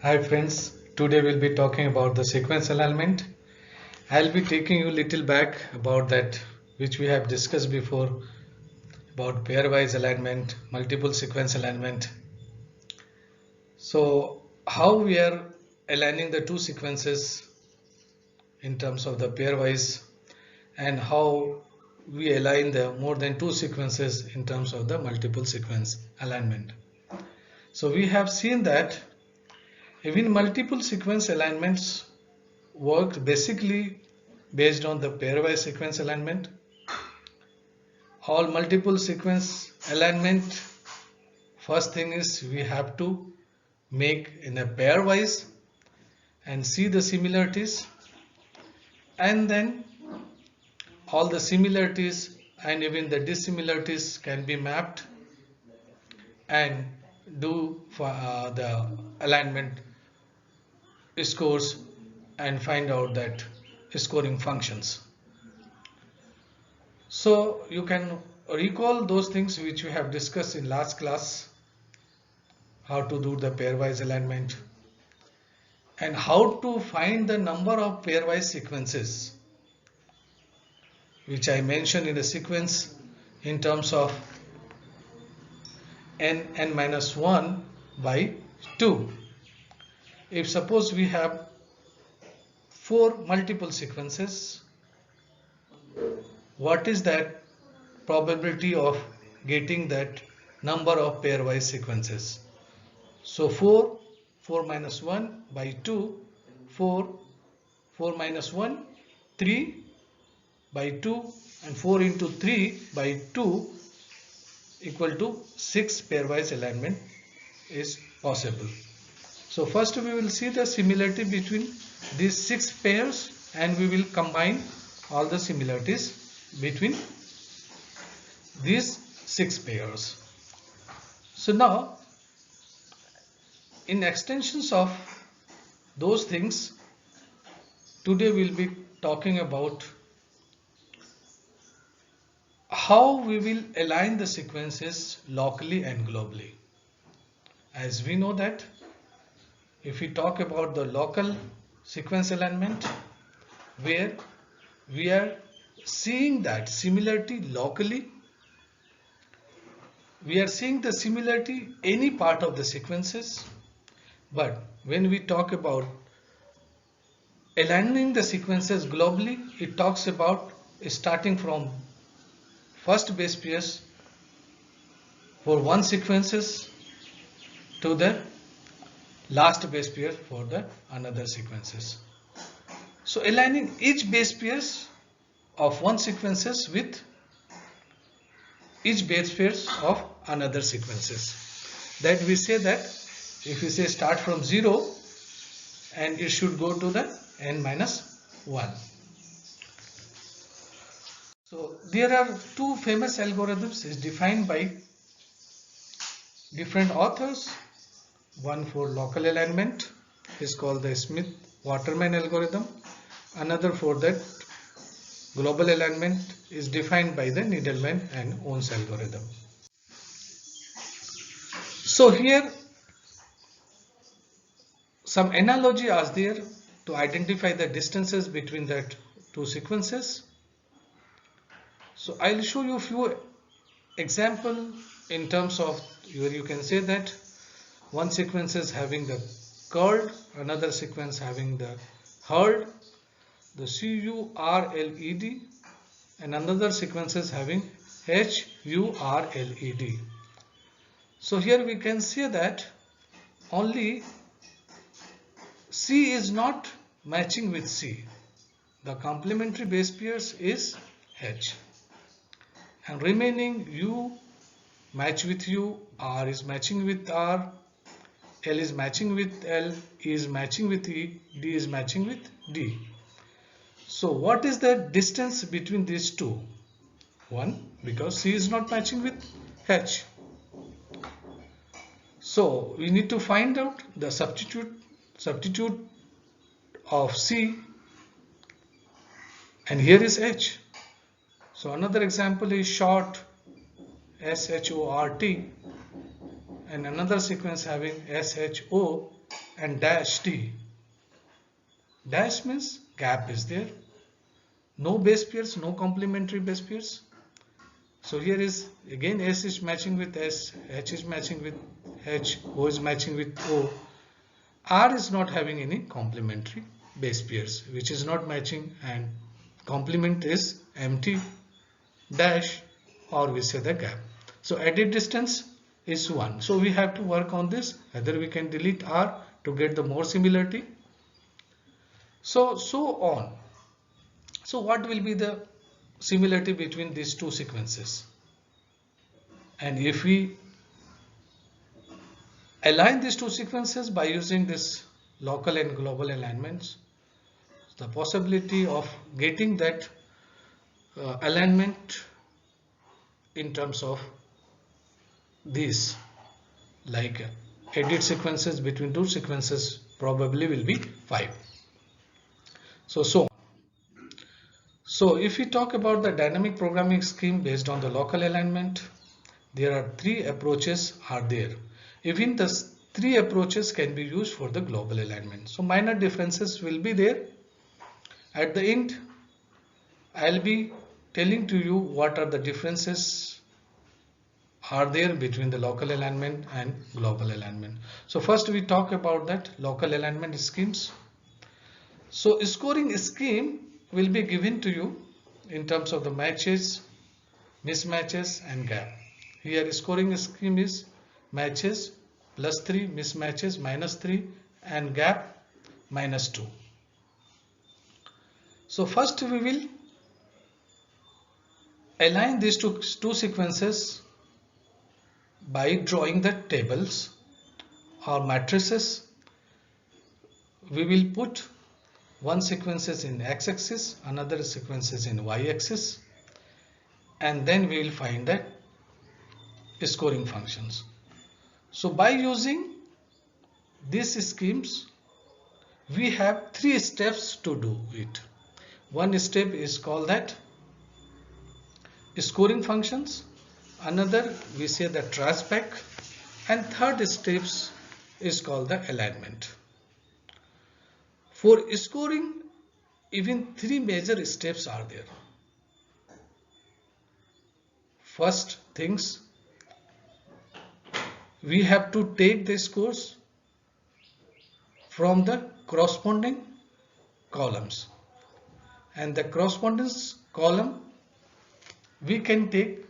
Hi friends, today we'll be talking about the sequence alignment. I'll be taking you little back about that which we have discussed before about pairwise alignment, multiple sequence alignment. So how we are aligning the two sequences in terms of the pairwise and how we align the more than two sequences in terms of the multiple sequence alignment. So we have seen that even multiple sequence alignments work basically based on the pairwise sequence alignment. All multiple sequence alignment, first thing is we have to make in a pairwise and see the similarities, and then all the similarities and even the dissimilarities can be mapped and do for the alignment scores and find out that scoring functions. So you can recall those things which we have discussed in last class, how to do the pairwise alignment and how to find the number of pairwise sequences, which I mentioned in the sequence in terms of n minus 1 by 2. If suppose we have 4 multiple sequences, what is that probability of getting that number of pairwise sequences? So 4 minus 1 by 2, 4, 4 minus 1, 3 by 2, and 4 into 3 by 2 equal to 6 pairwise alignment is possible. So first we will see the similarity between these 6 pairs and we will combine all the similarities between these 6 pairs. So now in extensions of those things, today we'll be talking about how we will align the sequences locally and globally. As we know that if we talk about the local sequence alignment, where we are seeing that similarity locally, we are seeing the similarity any part of the sequences, but when we talk about aligning the sequences globally, it talks about starting from first base pairs for one sequences to the last base pair for the another sequences. So aligning each base pairs of one sequences with each base pairs of another sequences. That we say that if we say start from 0 and it should go to the n minus 1. So there are two famous algorithms is defined by different authors. One for local alignment is called the Smith-Waterman algorithm. Another for that global alignment is defined by the Needleman and On's algorithm. So here some analogy is there to identify the distances between that two sequences. So I'll show you a few example in terms of where you can say that one sequence is having the curled, another sequence having the hurled, the CURLED, and another sequence is having HURLED. So here we can see that only C is not matching with C. The complementary base pairs is H. And remaining U match with U, R is matching with R, L is matching with L, E is matching with E, D is matching with D. So what is the distance between these two? 1, because C is not matching with H. So we need to find out the substitute of C, and here is H. So another example is short, SHORT, and another sequence having SHO, and dash T. Dash means gap is there. No base pairs, no complementary base pairs. So here is again S is matching with S, H is matching with H, O is matching with O. R is not having any complementary base pairs, which is not matching, and complement is empty dash, or we say the gap. So edit distance is 1. So we have to work on this. Either we can delete R to get the more similarity. So on. So what will be the similarity between these two sequences? And if we align these two sequences by using this local and global alignments, the possibility of getting that alignment in terms of these, like edit sequences between two sequences, probably will be 5. So if we talk about the dynamic programming scheme based on the local alignment, there are 3 approaches are there. Even the 3 approaches can be used for the global alignment. So minor differences will be there. At the end, I'll be telling to you what are the differences are there between the local alignment and global alignment. So first we talk about that local alignment schemes. So scoring scheme will be given to you in terms of the matches, mismatches and gap. Here scoring scheme is matches +3, mismatches -3 and gap -2. So first we will align these two sequences by drawing the tables or matrices. We will put one sequences in x-axis, another sequences in y-axis, and then we will find the scoring functions. So by using these schemes, we have 3 steps to do it. One step is called that scoring functions, another we say the traceback, and third steps is called the alignment. For scoring, even 3 major steps are there. First things, we have to take the scores from the corresponding columns, and the correspondence column we can take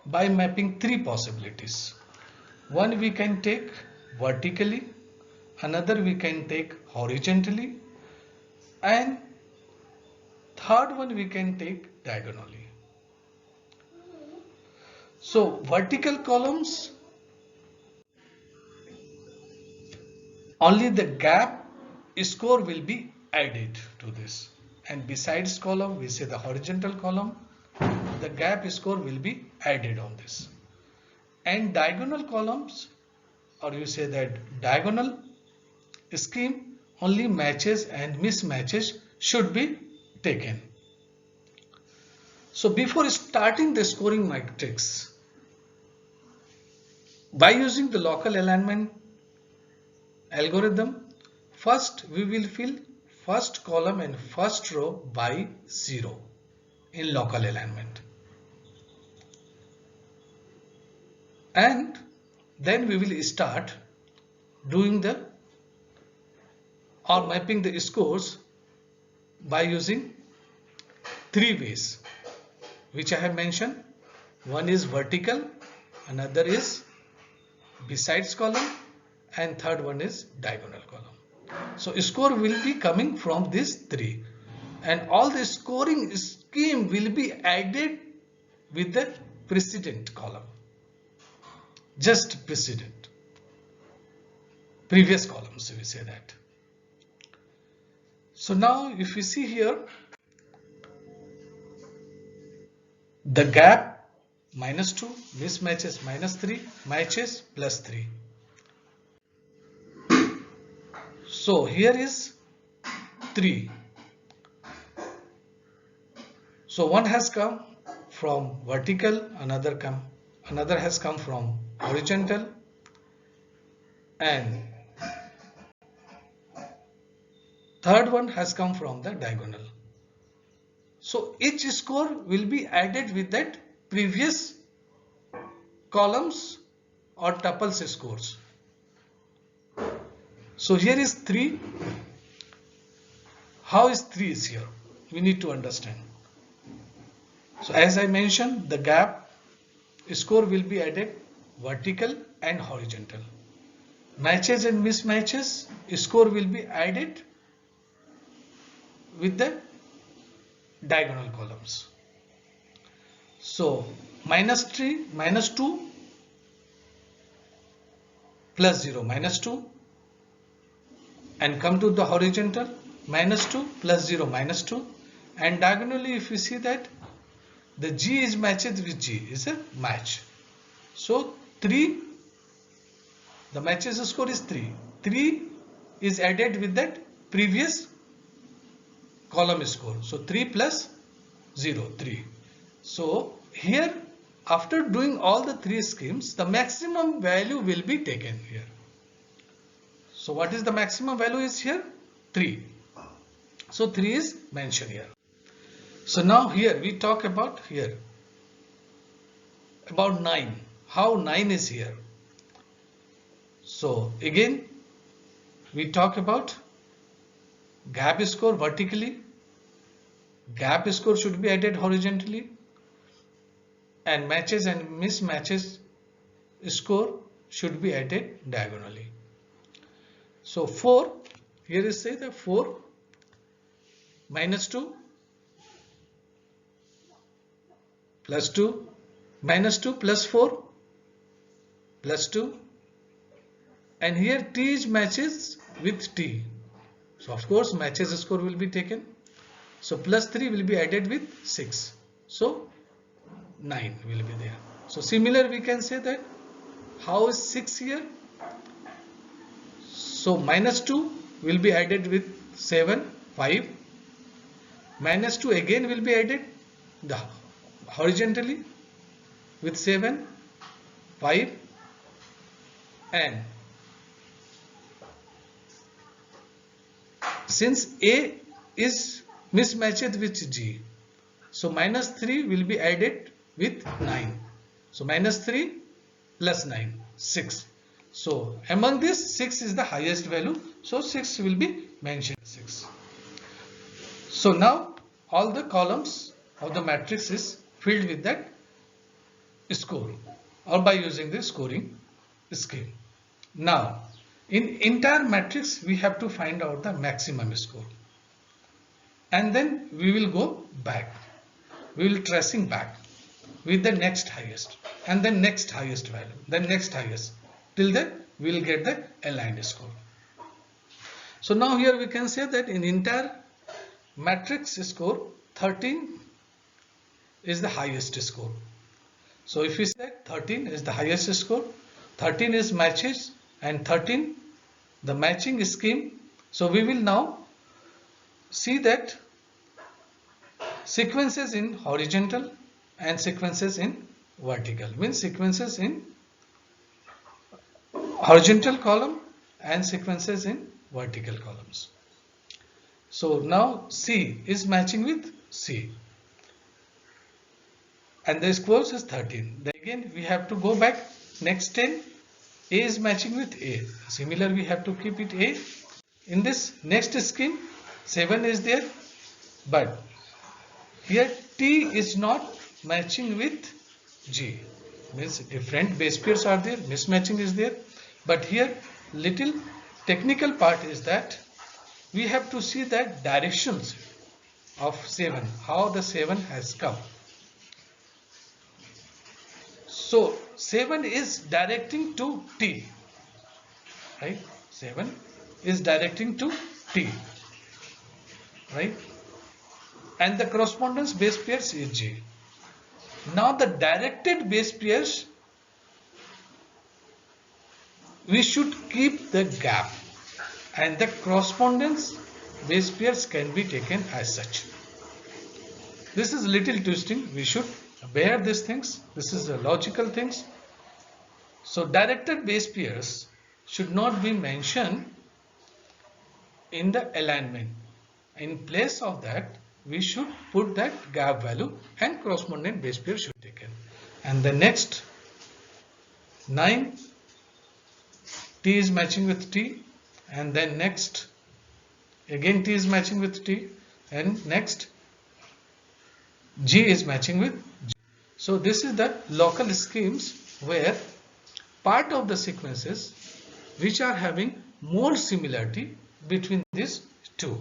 by mapping 3 possibilities. One we can take vertically, another we can take horizontally, and third one we can take diagonally. So vertical columns, only the gap score will be added to this, and besides column we say the horizontal column, the gap score will be added on this, and diagonal columns, or you say that diagonal scheme, only matches and mismatches should be taken. So before starting the scoring matrix, by using the local alignment algorithm, first we will fill first column and first row by 0 in local alignment, and then we will start doing the or mapping the scores by using 3 ways which I have mentioned. One is vertical, another is besides column, and third one is diagonal column. So score will be coming from these 3, and all the scoring scheme will be added with the precedent column, just precedent, previous columns we say that. So now if we see here, the gap -2, mismatches -3, matches +3. So here is 3. So one has come from vertical, another has come from horizontal, and third one has come from the diagonal. So each score will be added with that previous columns or tuples scores. So here is 3. How is 3 is here? We need to understand. So as I mentioned, the gap score will be added vertical and horizontal. Matches and mismatches score will be added with the diagonal columns. So -3, -2, +0, -2, and come to the horizontal, -2, +0, -2, and diagonally if we see that the G is matched with G is a match. So 3, the matches score is 3. 3 is added with that previous column score. So 3 plus 0, 3. So here after doing all the 3 schemes, the maximum value will be taken here. So what is the maximum value is here? 3. So 3 is mentioned here. So now here we talk about here about 9. How 9 is here? So again we talk about gap score vertically, gap score should be added horizontally, and matches and mismatches score should be added diagonally. So 4, here is say the 4 -2 +2 -2 +4 +2, and here T is matches with T. So of course matches score will be taken. So +3 will be added with 6. So 9 will be there. So similar we can say that how is 6 here? So -2 will be added with 7, 5. -2 again will be added the horizontally with 7, 5, and since A is mismatched with G, so -3 will be added with 9. So -3 plus 9, 6. So among this 6 is the highest value. So 6 will be mentioned 6. So now all the columns of the matrix is filled with that score or by using the scoring scheme. Now in entire matrix we have to find out the maximum score, and then we will go back. We will tracing back with the next highest and then next highest value, then next highest, till then we will get the aligned score. So now here we can say that in entire matrix score 13 is the highest score. So if we say 13 is the highest score, 13 is matches, and 13 the matching scheme. So we will now see that sequences in horizontal and sequences in vertical, means sequences in horizontal column and sequences in vertical columns. So now C is matching with C and the scores is 13. Then again we have to go back next 10. A is matching with A. Similar we have to keep it A. In this next scheme 7 is there, but here T is not matching with G, means different base pairs are there, mismatching is there. But here little technical part is that we have to see that directions of 7, how the 7 has come. So 7 is directing to T, right? 7 is directing to T, right? And the correspondence base pairs is G. Now the directed base pairs, we should keep the gap, and the correspondence base pairs can be taken as such. This is little twisting, we should bear these things. This is the logical things. So directed base pairs should not be mentioned in the alignment. in place of that we should put that gap value and corresponding base pair should be taken. And the next 9 T is matching with T, and then next again T is matching with T, and next G is matching with G. So this is the local schemes where part of the sequences which are having more similarity between these two.